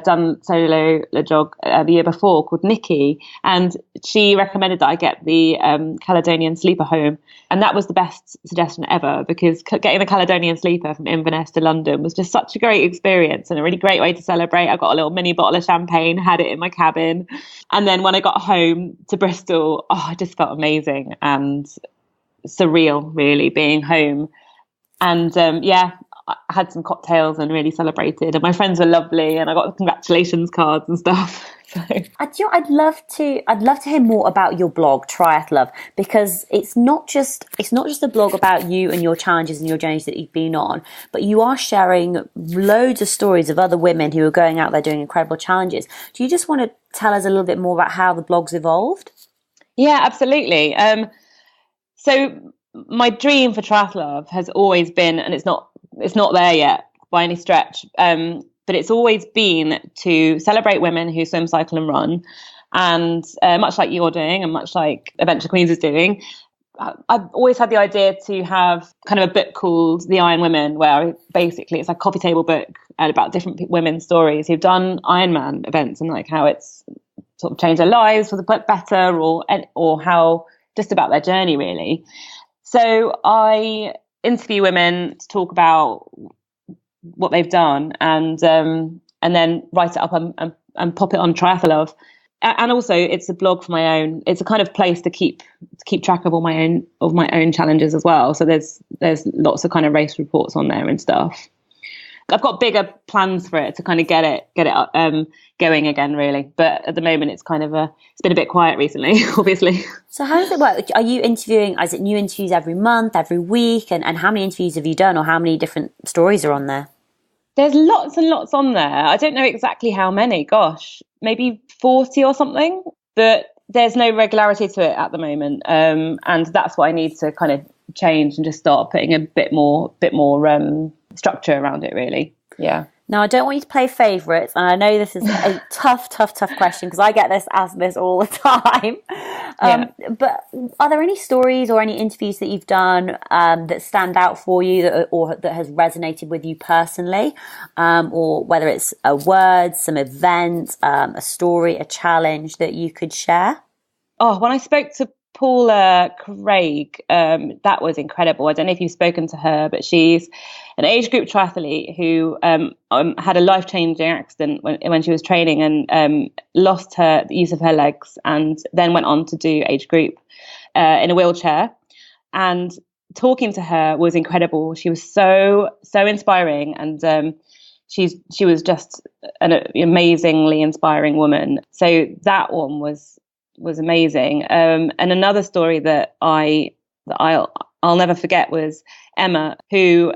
done solo LEJOG the year before, called Nikki, and she recommended that I get the Caledonian Sleeper home. And that was the best suggestion ever, because getting the Caledonian Sleeper from Inverness to London was just such a great experience and a really great way to celebrate. I got a little mini bottle of champagne, had it in my cabin. And then when I got home to Bristol, I just felt amazing and surreal, really, being home. And I had some cocktails and really celebrated, and my friends were lovely, and I got congratulations cards and stuff. So I'd love to hear more about your blog, Triathlove, because it's not just a blog about you and your challenges and your journeys that you've been on, but you are sharing loads of stories of other women who are going out there doing incredible challenges. Do you just want to tell us a little bit more about how the blog's evolved? Yeah, absolutely. So my dream for Triathlove has always been, and it's not there yet by any stretch, but it's always been to celebrate women who swim, cycle and run. And much like you're doing, and much like Adventure Queens is doing, I've always had the idea to have kind of a book called The Iron Women, where basically it's like a coffee table book about different women's stories who've done Ironman events, and like how it's sort of changed their lives for the better, or how just about their journey, really. So I interview women to talk about what they've done, and then write it up and pop it on Triathlove. And also, it's a blog for my own. It's a kind of place to keep track of all my own challenges as well. So there's lots of kind of race reports on there and stuff. I've got bigger plans for it to kind of get it going again, really. But at the moment, it's kind of it's been a bit quiet recently, obviously. So how does it work? Are you interviewing? Is it new interviews every month, every week, and how many interviews have you done, or how many different stories are on there? There's lots and lots on there. I don't know exactly how many. Gosh, maybe 40 or something. But there's no regularity to it at the moment, and that's what I need to kind of change and just start putting a bit more structure around it, really. Yeah. Now, I don't want you to play favourites, and I know this is a tough question because I get asked this all the time. But are there any stories or any interviews that you've done that stand out for you, or that has resonated with you personally, or whether it's a word, some event, a story, a challenge that you could share? Oh, when I spoke to Paula Craig, that was incredible. I don't know if you've spoken to her, but she's an age group triathlete who had a life-changing accident when she was training and lost the use of her legs, and then went on to do age group in a wheelchair. And talking to her was incredible. She was so inspiring, and she was just an amazingly inspiring woman. So that one was amazing. And another story that I'll never forget was Emma, who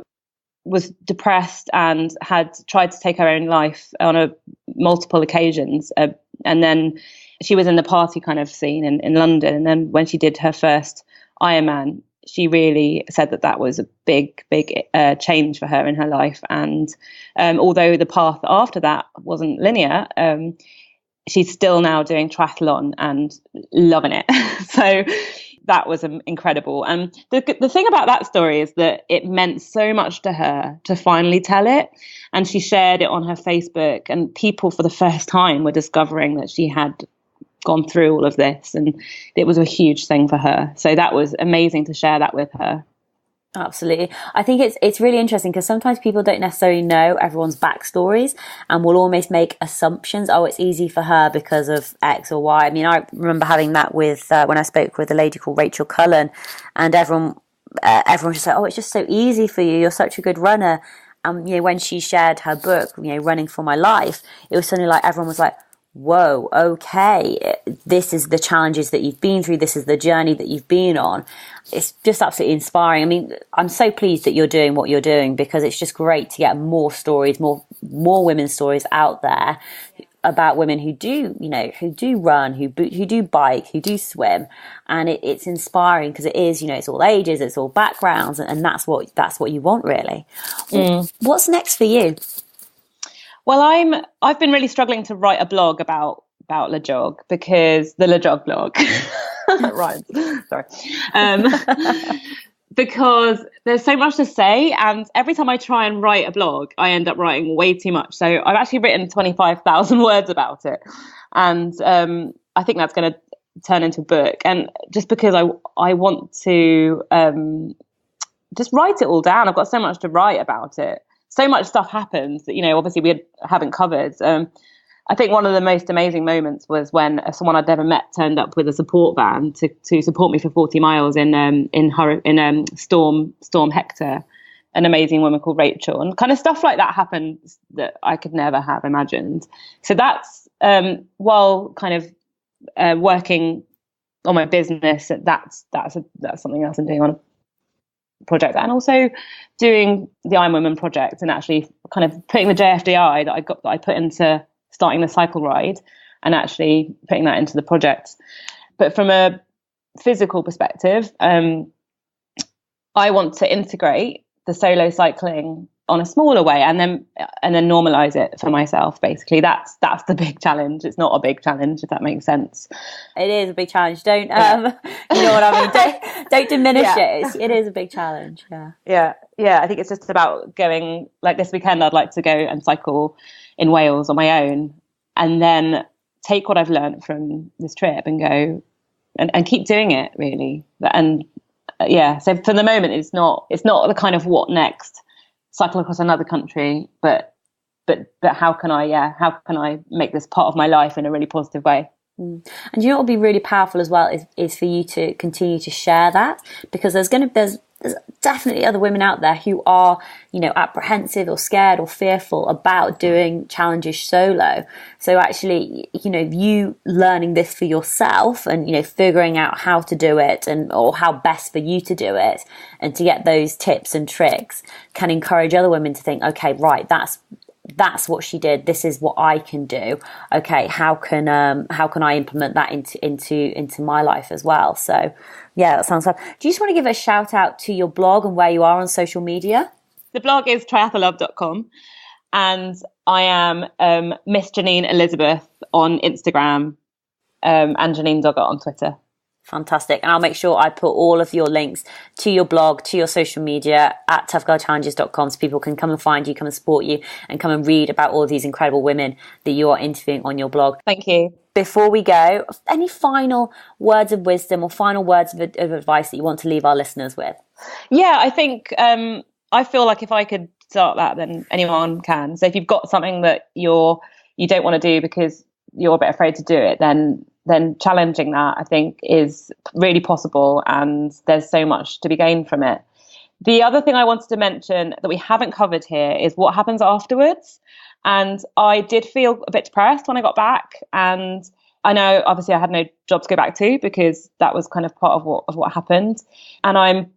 was depressed and had tried to take her own life on multiple occasions. And then she was in the party kind of scene in London. And then when she did her first Ironman, she really said that was a big change for her in her life. And although the path after that wasn't linear, she's still now doing triathlon and loving it. So that was incredible. And the thing about that story is that it meant so much to her to finally tell it. And she shared it on her Facebook, and people for the first time were discovering that she had gone through all of this, and it was a huge thing for her. So that was amazing to share that with her. Absolutely. I think it's really interesting because sometimes people don't necessarily know everyone's backstories and will almost make assumptions. Oh, it's easy for her because of X or Y. I mean, I remember having that with when I spoke with a lady called Rachel Cullen, and everyone was just like, oh, it's just so easy for you. You're such a good runner. When she shared her book, Running for My Life, it was suddenly like everyone was like, whoa, okay, this is the challenges that you've been through, this is the journey that you've been on. It's just absolutely inspiring. I mean, I'm so pleased that you're doing what you're doing, because it's just great to get more stories, more women's stories out there about women who do run, who do bike, who do swim. And it's inspiring because it is, it's all ages, it's all backgrounds, and that's what you want, really. What's next for you? Well, I've been really struggling to write a blog about LEJOG, because the LEJOG blog, right? Sorry, because there's so much to say, and every time I try and write a blog, I end up writing way too much. So I've actually written 25,000 words about it, and I think that's going to turn into a book. And just because I want to just write it all down, I've got so much to write about it. So much stuff happens that, obviously we haven't covered. I think one of the most amazing moments was when someone I'd never met turned up with a support van to support me for 40 miles in Storm Hector, an amazing woman called Rachel, and kind of stuff like that happened that I could never have imagined. So that's while kind of working on my business, that's something else I'm doing on a project, and also doing the Iron Women project, and actually kind of putting the JFDI that I put into starting the cycle ride, and actually putting that into the project. But from a physical perspective, I want to integrate the solo cycling on a smaller way, and then normalize it for myself. Basically, that's the big challenge. It's not a big challenge, if that makes sense. It is a big challenge. Don't you know what I mean? Don't diminish it. It is a big challenge. Yeah. I think it's just about going. Like this weekend, I'd like to go and cycle in Wales on my own, and then take what I've learned from this trip and go and keep doing it, really. And so for the moment, it's not the kind of what next. Cycle across another country, but how can I make this part of my life in a really positive way? And what will be really powerful as well is for you to continue to share that, because there's there's definitely other women out there who are, apprehensive or scared or fearful about doing challenges solo. So actually, you learning this for yourself and, figuring out how to do it or how best for you to do it and to get those tips and tricks can encourage other women to think, okay, right, that's what she did. This is what I can do. Okay, how can I implement that into my life as well? So, yeah, that sounds fun. Do you just want to give a shout out to your blog and where you are on social media? The blog is triathlove.com, and I am Miss Janine Elizabeth on Instagram, and Janine Doggett on Twitter. Fantastic. And I'll make sure I put all of your links to your blog, to your social media at toughgirlchallenges.com so people can come and find you, come and support you, and come and read about all of these incredible women that you are interviewing on your blog. Thank you. Before we go, any final words of wisdom or final words of advice that you want to leave our listeners with? Yeah, I think I feel like if I could start that, then anyone can. So if you've got something that you don't want to do because you're a bit afraid to do it, then challenging that, I think, is really possible, and there's so much to be gained from it. The other thing I wanted to mention that we haven't covered here is what happens afterwards. And I did feel a bit depressed when I got back, and I know obviously I had no job to go back to because that was kind of part of what happened. And I'm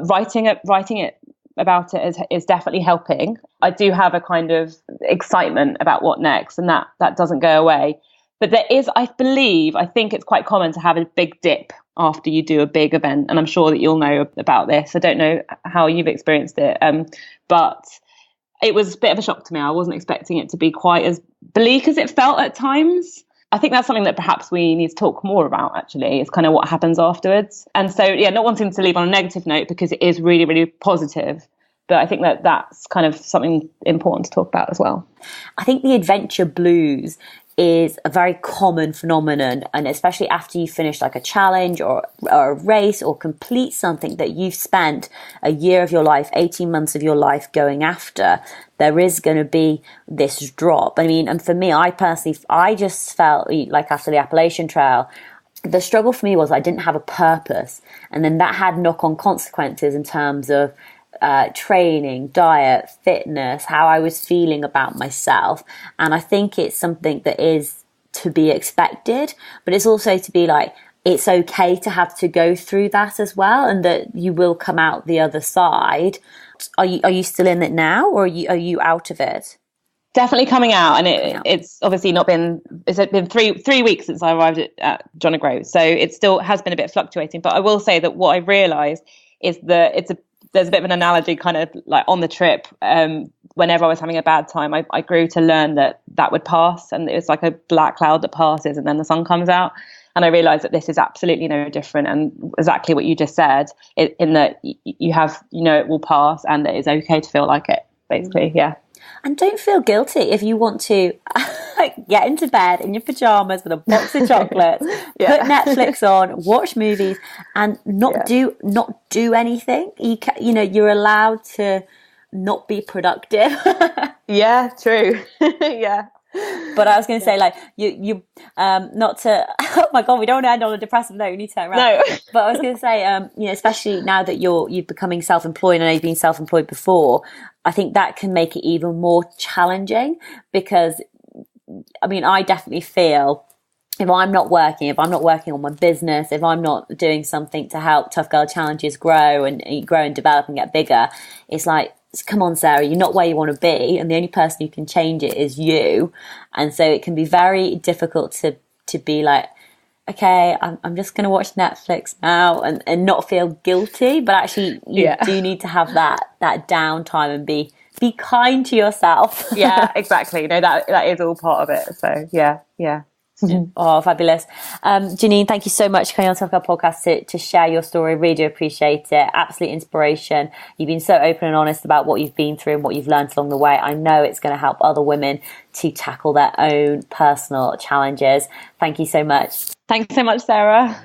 writing it about it is definitely helping. I do have a kind of excitement about what next, and that doesn't go away. But there is, I think it's quite common to have a big dip after you do a big event. And I'm sure that you'll know about this. I don't know how you've experienced it. But it was a bit of a shock to me. I wasn't expecting it to be quite as bleak as it felt at times. I think that's something that perhaps we need to talk more about, actually. It's kind of what happens afterwards. And so, yeah, not wanting to leave on a negative note because it is really, really positive. But I think that's kind of something important to talk about as well. I think the adventure blues is a very common phenomenon, and especially after you finish like a challenge or a race or complete something that you've spent a year of your life, 18 months of your life going after, there is going to be this drop. I mean, and for me, I just felt like after the Appalachian Trail, the struggle for me was I didn't have a purpose, and then that had knock-on consequences in terms of training, diet, fitness, how I was feeling about myself. And I think it's something that is to be expected, but it's also to be like, it's okay to have to go through that as well, and that you will come out the other side. Are you still in it now, or are you out of it? Definitely coming out, and it's obviously not been. It's been three weeks since I arrived at John O'Groats, so it still has been a bit fluctuating. But I will say that what I realised is that there's a bit of an analogy kind of like on the trip. Whenever I was having a bad time, I grew to learn that would pass, and it's like a black cloud that passes and then the sun comes out. And I realized that this is absolutely no different, and exactly what you just said, in that you have, it will pass, and that it's okay to feel like it, basically. Yeah. And don't feel guilty if you want to get into bed in your pajamas with a box of chocolates, put Netflix on, watch movies, and not do anything. You're allowed to not be productive. Yeah, true. Yeah. But I was going to say, like, you not to, oh my God, we don't want to end on a depressive note, we need to turn around. No. But I was going to say, especially now that you're becoming self-employed, and I know you've been self-employed before, I think that can make it even more challenging, because, I mean, I definitely feel if I'm not working on my business, if I'm not doing something to help Tough Girl Challenges grow and develop and get bigger, it's like, come on, Sarah, you're not where you want to be, and the only person who can change it is you. And so it can be very difficult to be like, okay, I'm just going to watch Netflix now and not feel guilty, but actually you do need to have that downtime and be kind to yourself. Yeah, exactly. That is all part of it. So yeah. Oh, fabulous. Janine, thank you so much for coming on Tough Girl Podcast to share your story. Really do appreciate it. Absolute inspiration. You've been so open and honest about what you've been through and what you've learned along the way. I know it's going to help other women to tackle their own personal challenges. Thank you so much. Thanks so much, Sarah.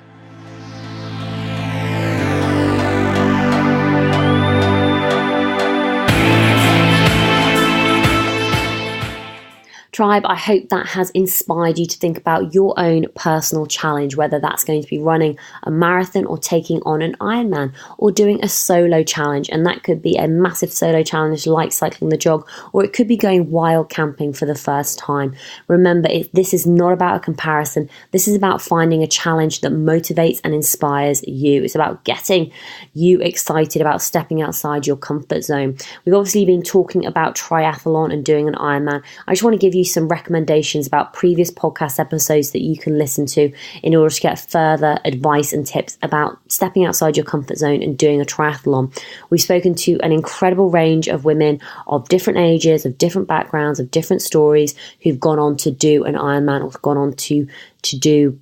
Tribe, I hope that has inspired you to think about your own personal challenge, whether that's going to be running a marathon or taking on an Ironman or doing a solo challenge. And that could be a massive solo challenge like cycling the jog, or it could be going wild camping for the first time. Remember, this is not about a comparison. This is about finding a challenge that motivates and inspires you. It's about getting you excited about stepping outside your comfort zone. We've obviously been talking about triathlon and doing an Ironman. I just want to give you some recommendations about previous podcast episodes that you can listen to in order to get further advice and tips about stepping outside your comfort zone and doing a triathlon. We've spoken to an incredible range of women of different ages, of different backgrounds, of different stories who've gone on to do an Ironman or gone on to do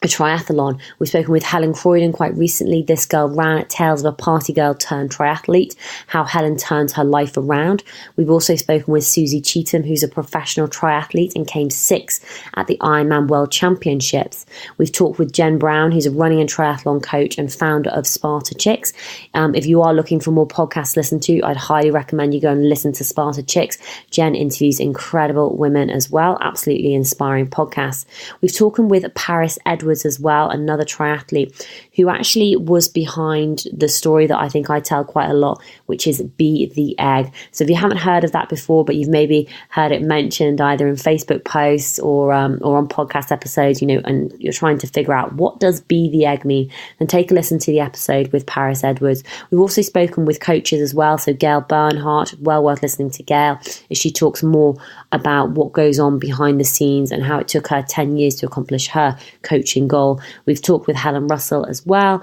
a triathlon. We've spoken with Helen Croydon quite recently. This girl ran at Tales of a Party Girl turned triathlete, how Helen turned her life around. We've also spoken with Susie Cheetham, who's a professional triathlete and came 6th at the Ironman World Championships. We've talked with Jen Brown, who's a running and triathlon coach and founder of Sparta Chicks. If you are looking for more podcasts to listen to, I'd highly recommend you go and listen to Sparta Chicks. Jen interviews incredible women as well. Absolutely inspiring podcasts. We've talked with Paris Edwards as well, another triathlete who actually was behind the story that I think I tell quite a lot, which is Be the Egg. So if you haven't heard of that before, but you've maybe heard it mentioned either in Facebook posts or on podcast episodes, and you're trying to figure out what does Be the Egg mean, then take a listen to the episode with Paris Edwards. We've also spoken with coaches as well. So Gail Bernhardt, well worth listening to Gail, as she talks more about what goes on behind the scenes and how it took her 10 years to accomplish her coaching goal. We've talked with Helen Russell as well,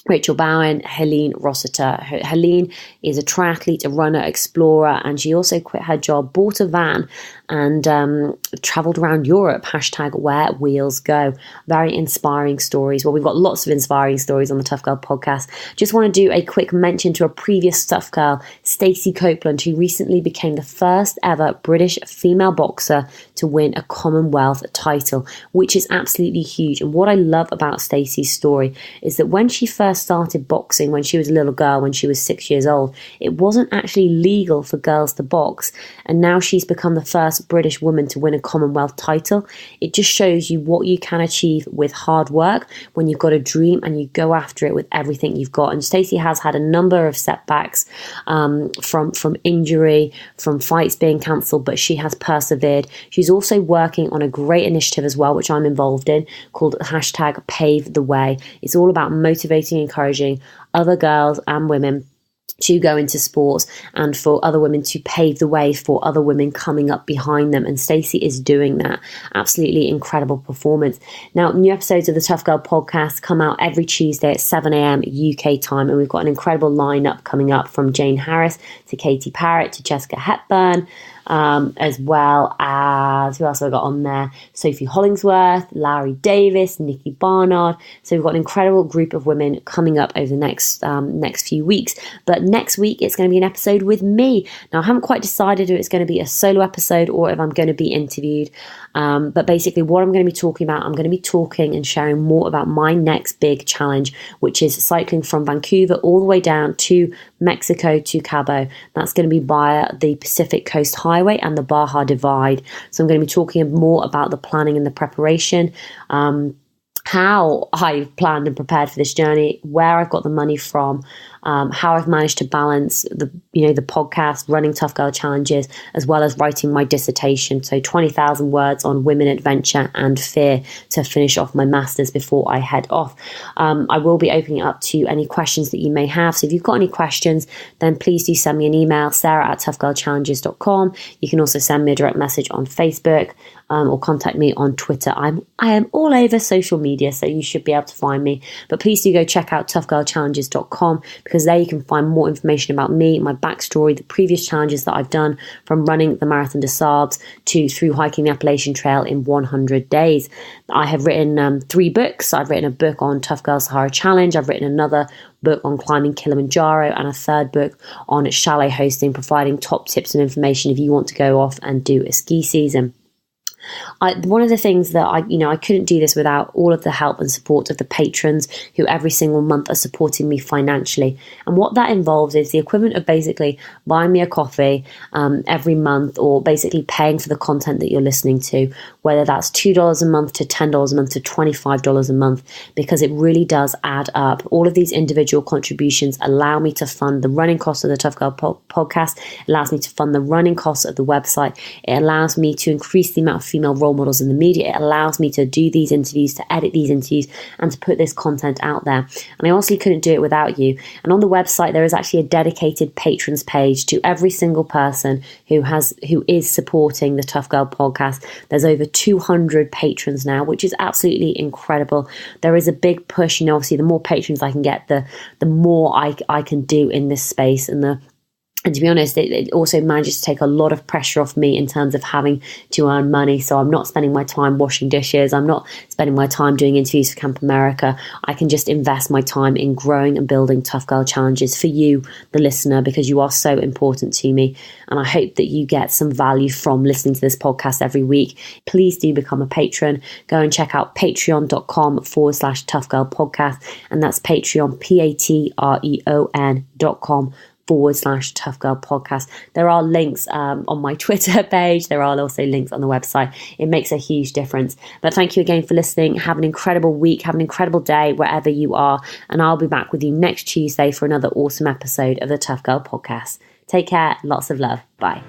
Rachel Bowen, Helene Rossiter. Helene is a triathlete, a runner, explorer, and she also quit her job, bought a van, and travelled around Europe, #where wheels go. Very inspiring stories. Well, we've got lots of inspiring stories on the Tough Girl podcast. Just want to do a quick mention to a previous Tough Girl, Stacey Copeland, who recently became the first ever British female boxer to win a Commonwealth title, which is absolutely huge. And what I love about Stacey's story is that when she first started boxing, when she was a little girl, when she was 6 years old, it wasn't actually legal for girls to box. And now she's become the first British woman to win a Commonwealth title. It just shows you what you can achieve with hard work when you've got a dream and you go after it with everything you've got. And Stacey has had a number of setbacks from injury, from fights being cancelled, but she has persevered. She's also working on a great initiative as well, which I'm involved in, called #Pave the Way. It's all about motivating and encouraging other girls and women to go into sports and for other women to pave the way for other women coming up behind them. And Stacey is doing that. Absolutely incredible performance. Now, new episodes of the Tough Girl podcast come out every Tuesday at 7 a.m. UK time. And we've got an incredible lineup coming up, from Jane Harris to Katie Parrott to Jessica Hepburn, as well as, who else have I got on there? Sophie Hollingsworth, Larry Davis, Nikki Barnard. So we've got an incredible group of women coming up over the next few weeks. But next week, it's going to be an episode with me. Now, I haven't quite decided if it's going to be a solo episode or if I'm going to be interviewed. But basically, what I'm going to be talking about, I'm going to be talking and sharing more about my next big challenge, which is cycling from Vancouver all the way down to Mexico to Cabo. That's going to be via the Pacific Coast Highway and the Baja Divide. So I'm going to be talking more about the planning and the preparation, how I've planned and prepared for this journey, where I've got the money from, how I've managed to balance the podcast, running Tough Girl challenges, as well as writing my dissertation. So 20,000 words on women, adventure and fear to finish off my master's before I head off. I will be opening it up to any questions that you may have. So if you've got any questions, then please do send me an email, sarah@toughgirlchallenges.com. You can also send me a direct message on Facebook, or contact me on Twitter. I am all over social media, so you should be able to find me. But please do go check out toughgirlchallenges.com, because there you can find more information about me, my backstory, the previous challenges that I've done, from running the Marathon des Sables to through hiking the Appalachian Trail in 100 days. I have written 3 books. I've written a book on Tough Girl Sahara Challenge. I've written another book on climbing Kilimanjaro, and a third book on chalet hosting, providing top tips and information if you want to go off and do a ski season. One of the things that I couldn't do this without all of the help and support of the patrons who every single month are supporting me financially. And what that involves is the equivalent of basically buying me a coffee every month, or basically paying for the content that you're listening to, whether that's $2 a month to $10 a month to $25 a month, because it really does add up. All of these individual contributions allow me to fund the running costs of the Tough Girl podcast, allows me to fund the running costs of the website, it allows me to increase the amount of female role models in the media, it allows me to do these interviews, to edit these interviews, and to put this content out there. And I honestly couldn't do it without you. And on the website there is actually a dedicated patrons page to every single person who is supporting the Tough Girl podcast. There's over 200 patrons now, which is absolutely incredible. There is a big push, obviously the more patrons I can get, the more I can do in this space, and to be honest, it also manages to take a lot of pressure off me in terms of having to earn money. So I'm not spending my time washing dishes. I'm not spending my time doing interviews for Camp America. I can just invest my time in growing and building Tough Girl challenges for you, the listener, because you are so important to me. And I hope that you get some value from listening to this podcast every week. Please do become a patron. Go and check out patreon.com/Tough Girl podcast. And that's Patreon, patreon.com/Tough Girl podcast. There are links on my Twitter page. There are also links on the website. It makes a huge difference. But thank you again for listening. Have an incredible week. Have an incredible day wherever you are. And I'll be back with you next Tuesday for another awesome episode of the Tough Girl podcast. Take care. Lots of love. Bye.